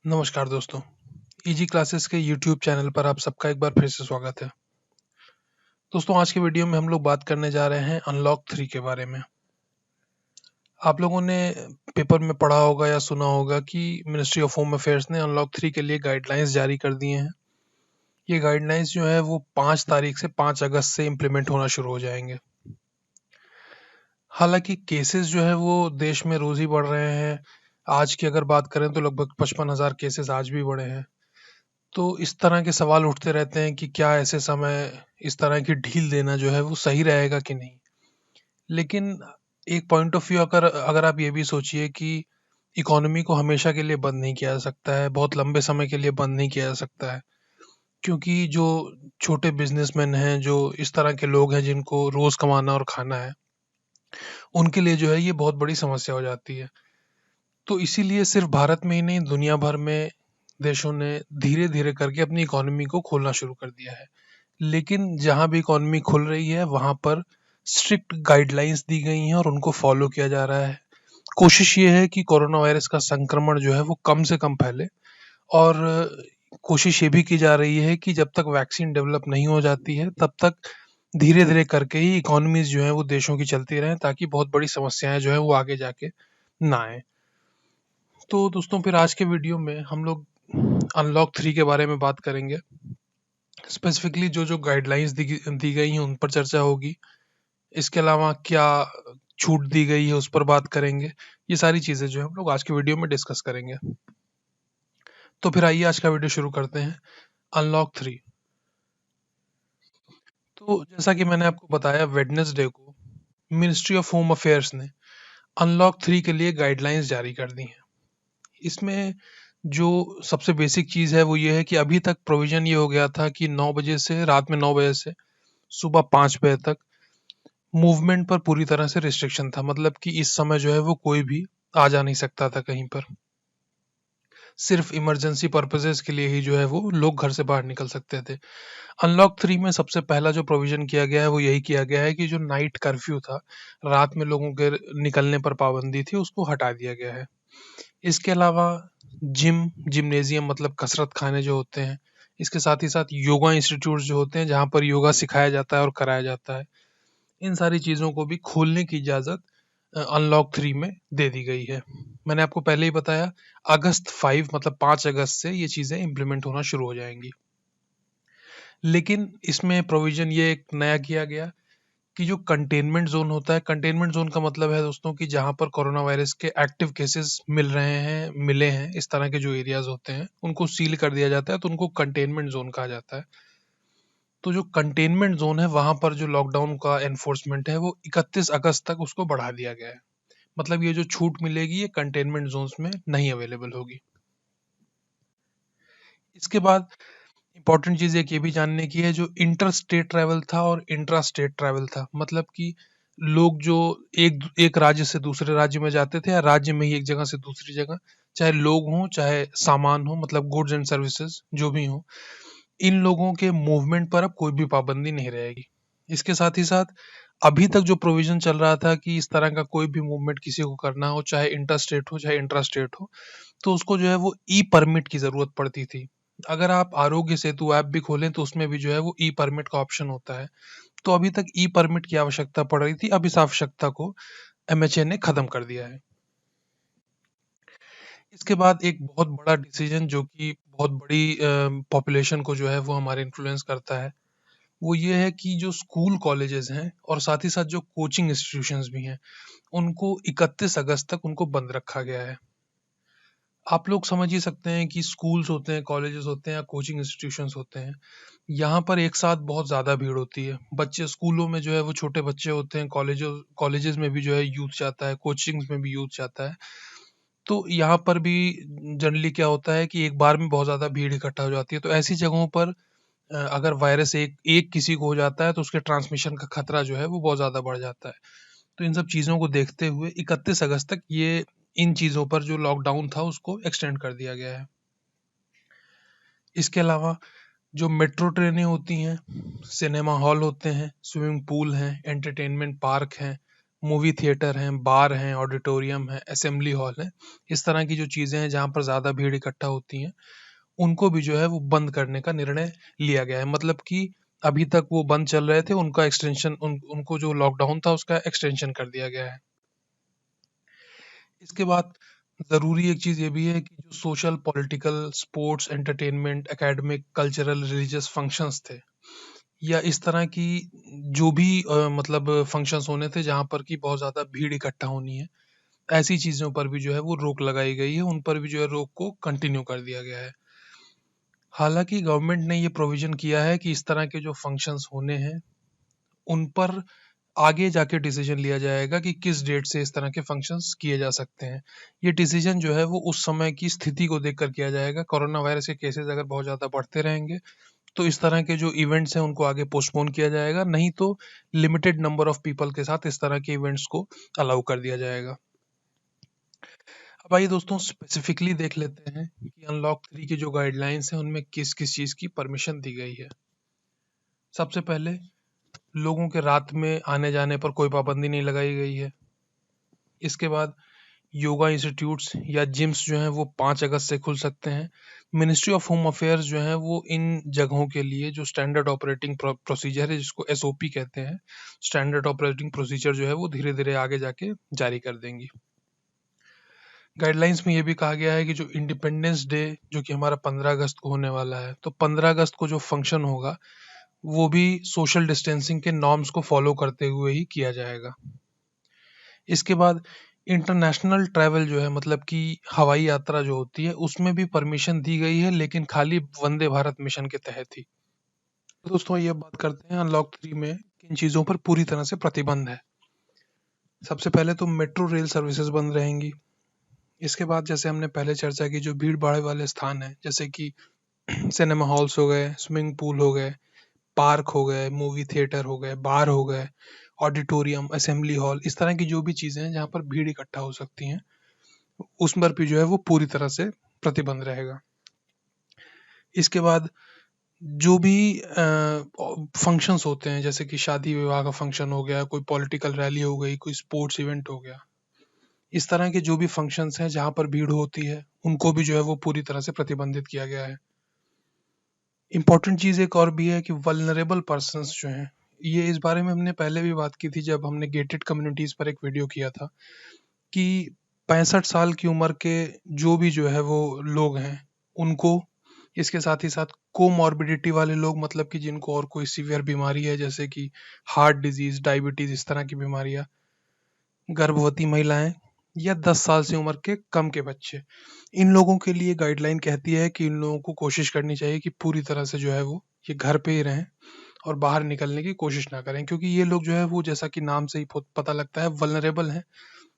नमस्कार दोस्तों, easy classes के यूट्यूब चैनल पर आप सबका एक बार फिर से स्वागत है। दोस्तों आज के वीडियो में हम लोग बात करने जा रहे हैं अनलॉक 3 के बारे में। आप लोगों ने पेपर में पढ़ा होगा या सुना होगा कि मिनिस्ट्री ऑफ होम अफेयर्स ने अनलॉक 3 के लिए गाइडलाइंस जारी कर दिए हैं। ये गाइडलाइंस जो है वो 5 तारीख से 5 अगस्त से इम्प्लीमेंट होना शुरू हो जाएंगे। हालांकि केसेस जो है वो देश में रोज ही बढ़ रहे हैं। आज की अगर बात करें तो लगभग 55,000 केसेस आज भी बढ़े हैं। तो इस तरह के सवाल उठते रहते हैं कि क्या ऐसे समय इस तरह की ढील देना जो है वो सही रहेगा कि नहीं। लेकिन एक पॉइंट ऑफ व्यू अगर अगर आप ये भी सोचिए कि इकोनॉमी को हमेशा के लिए बंद नहीं किया जा सकता है, बहुत लंबे समय के लिए बंद नहीं किया जा सकता है, क्योंकि जो छोटे बिजनेसमैन हैं, जो इस तरह के लोग हैं जिनको रोज कमाना और खाना है, उनके लिए जो है ये बहुत बड़ी समस्या हो जाती है। तो इसीलिए सिर्फ भारत में ही नहीं, दुनिया भर में देशों ने धीरे धीरे करके अपनी इकोनॉमी को खोलना शुरू कर दिया है। लेकिन जहाँ भी इकोनॉमी खुल रही है वहाँ पर स्ट्रिक्ट गाइडलाइंस दी गई हैं और उनको फॉलो किया जा रहा है। कोशिश ये है कि कोरोना वायरस का संक्रमण जो है वो कम से कम फैले, और कोशिश ये भी की जा रही है कि जब तक वैक्सीन डेवलप नहीं हो जाती है तब तक धीरे धीरे करके ही इकोनॉमीज जो है वो देशों की चलती रहें, ताकि बहुत बड़ी समस्याएं जो है वो आगे जाके ना आए। तो दोस्तों फिर आज के वीडियो में हम लोग अनलॉक 3 के बारे में बात करेंगे। स्पेसिफिकली जो जो गाइडलाइंस दी गई हैं उन पर चर्चा होगी। इसके अलावा क्या छूट दी गई है उस पर बात करेंगे। ये सारी चीज़ें जो है हम लोग आज के वीडियो में डिस्कस करेंगे। तो फिर आइए आज का वीडियो शुरू करते हैं। अनलॉक 3। तो जैसा कि मैंने आपको बताया, वेडनेसडे को मिनिस्ट्री ऑफ होम अफेयर्स ने अनलॉक 3 के लिए गाइडलाइंस जारी कर दी हैं। इसमें जो सबसे बेसिक चीज़ है वो ये है कि अभी तक प्रोविजन ये हो गया था कि 9 बजे से रात में 9 बजे से सुबह 5 बजे तक मूवमेंट पर पूरी तरह से रिस्ट्रिक्शन था। मतलब कि इस समय जो है वो कोई भी आ जा नहीं सकता था कहीं पर। सिर्फ इमरजेंसी पर्पसेस के लिए ही जो है वो लोग घर से बाहर निकल सकते थे। अनलॉक 3 में सबसे पहला जो प्रोविजन किया गया है वो यही किया गया है कि जो नाइट कर्फ्यू था, रात में लोगों के निकलने पर पाबंदी थी, उसको हटा दिया गया है। इसके अलावा जिम्नेजियम मतलब कसरत खाने जो होते हैं, इसके साथ ही साथ योगा इंस्टीट्यूट जो होते हैं जहाँ पर योगा सिखाया जाता है और कराया जाता है, इन सारी चीज़ों को भी खोलने की इजाज़त अनलॉक 3 में दे दी गई है। मैंने आपको पहले ही बताया, अगस्त 5 मतलब 5 अगस्त से ये चीज़ें इम्प्लीमेंट होना शुरू हो जाएंगी। लेकिन इसमें प्रोविजन ये एक नया किया गया कि जो कंटेनमेंट जोन होता है, कंटेनमेंट जोन का मतलब है दोस्तों कि जहाँ पर कोरोना वायरस के एक्टिव केसेस मिले हैं, इस तरह के जो एरियाज होते हैं उनको सील कर दिया जाता है, तो उनको कंटेनमेंट जोन कहा जाता है। तो जो कंटेनमेंट जोन है वहां पर जो लॉकडाउन का एनफोर्समेंट है वो 31 अगस्त तक उसको बढ़ा दिया गया है। मतलब ये जो छूट मिलेगी ये कंटेनमेंट जोन्स में नहीं अवेलेबल होगी। इसके बाद इंपॉर्टेंट चीज एक ये भी जानने की है, जो इंटर स्टेट ट्रैवल था और इंट्रा स्टेट ट्रैवल था, मतलब कि लोग जो एक एक राज्य से दूसरे राज्य में जाते थे या राज्य में ही एक जगह से दूसरी जगह, चाहे लोग हों चाहे सामान हो, मतलब गुड्स एंड सर्विसेज जो भी हो, इन लोगों के मूवमेंट पर अब कोई भी पाबंदी नहीं रहेगी। इसके साथ ही साथ अभी तक जो प्रोविजन चल रहा था कि इस तरह का कोई भी मूवमेंट किसी को करना हो, चाहे इंटर स्टेट हो चाहे इंट्रा स्टेट हो, तो उसको जो है वो ई परमिट की जरूरत पड़ती थी। अगर आप आरोग्य सेतु ऐप भी खोलें तो उसमें भी जो है वो ई परमिट का ऑप्शन होता है। तो अभी तक ई परमिट की आवश्यकता पड़ रही थी, अब इस आवश्यकता को एमएचए ने खत्म कर दिया है। इसके बाद एक बहुत बड़ा डिसीजन जो कि बहुत बड़ी पॉपुलेशन को जो है वो हमारे इन्फ्लुएंस करता है, वो ये है कि जो स्कूल कॉलेजेस हैं और साथ ही साथ जो कोचिंग इंस्टीट्यूशंस भी हैं, उनको 31 अगस्त तक उनको बंद रखा गया है। आप लोग समझ ही सकते हैं कि स्कूल्स होते हैं, कॉलेजेस होते हैं या कोचिंग इंस्टीट्यूशंस होते हैं, यहाँ पर एक साथ बहुत ज़्यादा भीड़ होती है। बच्चे स्कूलों में जो है वो छोटे बच्चे होते हैं, कॉलेजेस में भी जो है यूथ जाता है, कोचिंग्स में भी यूथ जाता है। तो यहाँ पर भी जनरली क्या होता है कि एक बार में बहुत ज़्यादा भीड़ इकट्ठा हो जाती है। तो ऐसी जगहों पर अगर वायरस एक एक किसी को हो जाता है तो उसके ट्रांसमिशन का खतरा जो है वो बहुत ज़्यादा बढ़ जाता है। तो इन सब चीज़ों को देखते हुए 31 अगस्त तक ये इन चीज़ों पर जो लॉकडाउन था उसको एक्सटेंड कर दिया गया है। इसके अलावा जो मेट्रो ट्रेनें होती हैं, सिनेमा हॉल होते हैं, स्विमिंग पूल हैं, एंटरटेनमेंट पार्क हैं, मूवी थिएटर हैं, बार हैं, ऑडिटोरियम है, असेंबली हॉल है, इस तरह की जो चीज़ें हैं जहाँ पर ज़्यादा भीड़ इकट्ठा होती हैं, उनको भी जो है वो बंद करने का निर्णय लिया गया है। मतलब कि अभी तक वो बंद चल रहे थे, उनका एक्सटेंशन उनको जो लॉकडाउन था उसका एक्सटेंशन कर दिया गया है। इसके बाद ज़रूरी एक चीज़ ये भी है कि जो social, political, sports, entertainment, academic, cultural, religious functions थे या इस तरह की जो भी मतलब फंक्शंस होने थे जहाँ पर कि बहुत ज़्यादा भीड़ इकट्ठा होनी है, ऐसी चीज़ों पर भी जो है वो रोक लगाई गई है, उन पर भी जो है रोक को कंटिन्यू कर दिया गया है। हालाँकि गवर्नमेंट ने ये प्रोविज़न किया है कि इस तरह के जो फंक्शंस होने हैं, उन पर आगे जाके डिसीजन लिया जाएगा कि किस डेट से इस तरह के फंक्शंस किए जा सकते हैं। ये डिसीजन जो है वो उस समय की स्थिति को देखकर किया जाएगा। कोरोना वायरस के केसेस अगर बहुत ज़्यादा बढ़ते रहेंगे, तो इस तरह के जो इवेंट्स हैं उनको आगे पोस्टपोन किया जाएगा, नहीं तो लिमिटेड नंबर ऑफ पीपल के साथ इस तरह के इवेंट्स को अलाउ कर दिया जाएगा। अब आइए दोस्तों स्पेसिफिकली देख लेते हैं कि अनलॉक 3 की जो गाइडलाइंस हैं उनमें किस-किस चीज़ की परमिशन दी गई है। सबसे पहले लोगों के रात में आने-जाने पर कोई पाबंदी नहीं लगाई गई है। इसके बाद योगा इंस्टीट्यूट्स या जिम्स जो हैं वो 5 अगस्त से खुल सकते हैं। मिनिस्ट्री ऑफ होम अफेयर्स जो है वो इन जगहों के लिए जो स्टैंडर्ड ऑपरेटिंग प्रोसीजर है जिसको एसओपी कहते हैं, स्टैंडर्ड ऑपरेटिंग प्रोसीजर जो है वो धीरे-धीरे आगे जाके जारी कर देंगी। गाइडलाइंस में ये भी कहा गया है कि जो इंडिपेंडेंस डे जो कि हमारा 15 अगस्त को होने वाला है, तो 15 अगस्त को जो फंक्शन होगा वो भी सोशल डिस्टेंसिंग के नॉर्म्स को फॉलो करते हुए ही किया जाएगा। इसके बाद इंटरनेशनल ट्रैवल जो है मतलब कि हवाई यात्रा जो होती है उसमें भी परमिशन दी गई है, लेकिन खाली वंदे भारत मिशन के तहत ही। तो दोस्तों ये बात करते हैं अनलॉक 3 में किन चीज़ों पर पूरी तरह से प्रतिबंध है। सबसे पहले तो मेट्रो रेल सर्विसेज बंद रहेंगी। इसके बाद जैसे हमने पहले चर्चा की जो भीड़ भाड़ वाले स्थान हैं जैसे कि सिनेमा हॉल्स हो गए, स्विमिंग पूल हो गए, पार्क हो गए, मूवी थिएटर हो गए, बार हो गए, ऑडिटोरियम, असेंबली हॉल, इस तरह की जो भी चीज़ें हैं जहाँ पर भीड़ इकट्ठा हो सकती हैं, उस पर भी जो है वो पूरी तरह से प्रतिबंध रहेगा। इसके बाद जो भी फंक्शंस होते हैं जैसे कि शादी विवाह का फंक्शन हो गया, कोई पॉलिटिकल रैली हो गई, कोई स्पोर्ट्स इवेंट हो गया, इस तरह के जो भी फंक्शंस हैं जहाँ पर भीड़ होती है, उनको भी जो है वो पूरी तरह से प्रतिबंधित किया गया है। इम्पोर्टेंट चीज़ एक और भी है कि वल्नरेबल पर्सन्स जो हैं, ये इस बारे में हमने पहले भी बात की थी जब हमने गेटेड कम्युनिटीज़ पर एक वीडियो किया था कि 65 साल की उम्र के जो भी जो है वो लोग हैं, उनको इसके साथ ही साथ कोमॉर्बिडिटी वाले लोग मतलब कि जिनको और कोई सीवियर बीमारी है जैसे कि हार्ट डिजीज़, डायबिटीज़, इस तरह की बीमारियाँ, गर्भवती महिलाएं या 10 साल से उम्र के कम के बच्चे, इन लोगों के लिए गाइडलाइन कहती है कि इन लोगों को कोशिश करनी चाहिए कि पूरी तरह से जो है वो ये घर पे ही रहें और बाहर निकलने की कोशिश ना करें, क्योंकि ये लोग जो है वो जैसा कि नाम से ही पता लगता है वल्नरेबल हैं।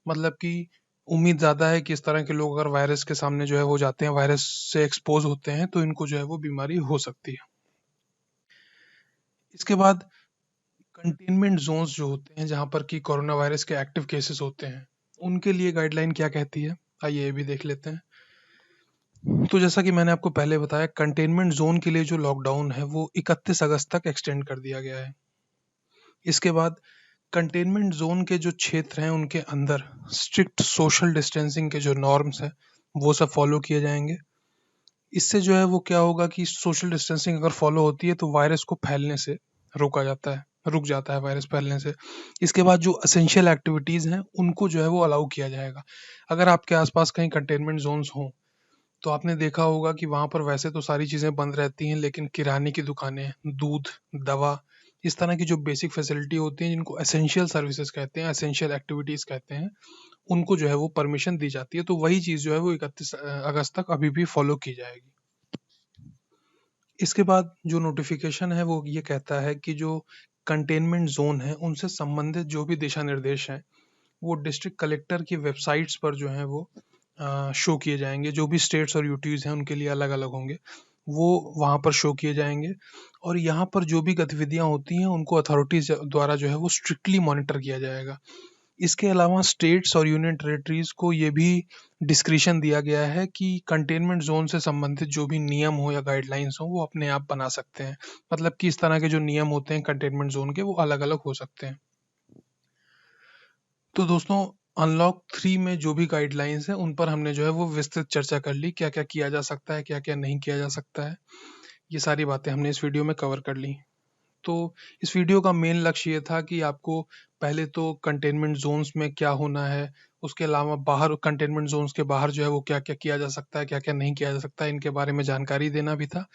मतलब कि उम्मीद ज़्यादा है कि इस तरह के लोग अगर वायरस के सामने जो है वो जाते हैं, वायरस से एक्सपोज होते हैं, तो इनको जो है वो बीमारी हो सकती है। इसके बाद कंटेनमेंट जोन्स जो होते हैं जहाँ पर कि कोरोना वायरस के एक्टिव केसेस होते हैं, उनके लिए गाइडलाइन क्या कहती है, आइए ये भी देख लेते हैं। तो जैसा कि मैंने आपको पहले बताया, कंटेनमेंट जोन के लिए जो लॉकडाउन है वो 31 अगस्त तक एक्सटेंड कर दिया गया है। इसके बाद कंटेनमेंट जोन के जो क्षेत्र हैं उनके अंदर स्ट्रिक्ट सोशल डिस्टेंसिंग के जो नॉर्म्स हैं वो सब फॉलो किए जाएंगे। इससे जो है वो क्या होगा कि सोशल डिस्टेंसिंग अगर फॉलो होती है तो वायरस को फैलने से रुक जाता है वायरस फैलने से। इसके बाद जो एसेंशियल एक्टिविटीज़ हैं उनको जो है वो अलाउ किया जाएगा। अगर आपके आसपास कहीं कंटेनमेंट जोन्स हों तो आपने देखा होगा कि वहाँ पर वैसे तो सारी चीज़ें बंद रहती हैं, लेकिन किराने की दुकानें, दूध, दवा, इस तरह की जो बेसिक फैसिलिटी होती हैं जिनको एसेंशियल सर्विसेज कहते हैं, एसेंशियल एक्टिविटीज़ कहते हैं, उनको जो है वो परमिशन दी जाती है। तो वही चीज़ जो है वो 31 अगस्त तक अभी भी फॉलो की जाएगी। इसके बाद जो नोटिफिकेशन है वो ये कहता है कि जो कंटेनमेंट जोन है उनसे संबंधित जो भी दिशा निर्देश हैं वो डिस्ट्रिक्ट कलेक्टर की वेबसाइट्स पर जो है वो शो किए जाएंगे। जो भी स्टेट्स और यूटीज़ हैं उनके लिए अलग अलग होंगे, वो वहाँ पर शो किए जाएंगे। और यहाँ पर जो भी गतिविधियाँ होती हैं उनको अथॉरिटीज़ द्वारा जो है वो स्ट्रिक्टली मॉनिटर किया जाएगा। इसके अलावा स्टेट्स और यूनियन टेरिटरीज को ये भी डिस्क्रिशन दिया गया है कि कंटेनमेंट जोन से संबंधित जो भी नियम हो या गाइडलाइंस हो वो अपने आप बना सकते हैं। मतलब कि इस तरह के जो नियम होते हैं कंटेनमेंट जोन के वो अलग अलग हो सकते हैं। तो दोस्तों, अनलॉक 3 में जो भी गाइडलाइंस हैं, उन पर हमने जो है वो विस्तृत चर्चा कर ली। क्या-क्या किया जा सकता है, क्या-क्या नहीं किया जा सकता है, ये सारी बातें हमने इस वीडियो में कवर कर ली। तो इस वीडियो का मेन लक्ष्य ये था कि आपको पहले तो कंटेनमेंट ज़ोन्स में क्या होना है, उसके अलावा बाहर कंटेनमेंट ज़ोन्स के बाहर जो है वो क्या-क्या किया जा सकता है, क्या-क्या नहीं किया जा सकता है, इनके बारे में जानकारी देना भी था।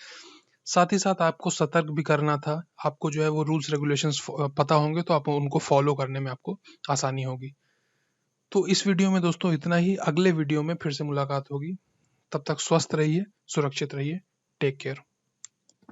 साथ ही साथ आपको सतर्क भी करना था। आपको जो है वो रूल्स रेगुलेशंस पता होंगे तो आप उनको फॉलो करने में आपको आसानी होगी। तो इस वीडियो में दोस्तों इतना ही। अगले वीडियो में फिर से मुलाकात होगी। तब तक स्वस्थ रहिए, सुरक्षित रहिए। Take care.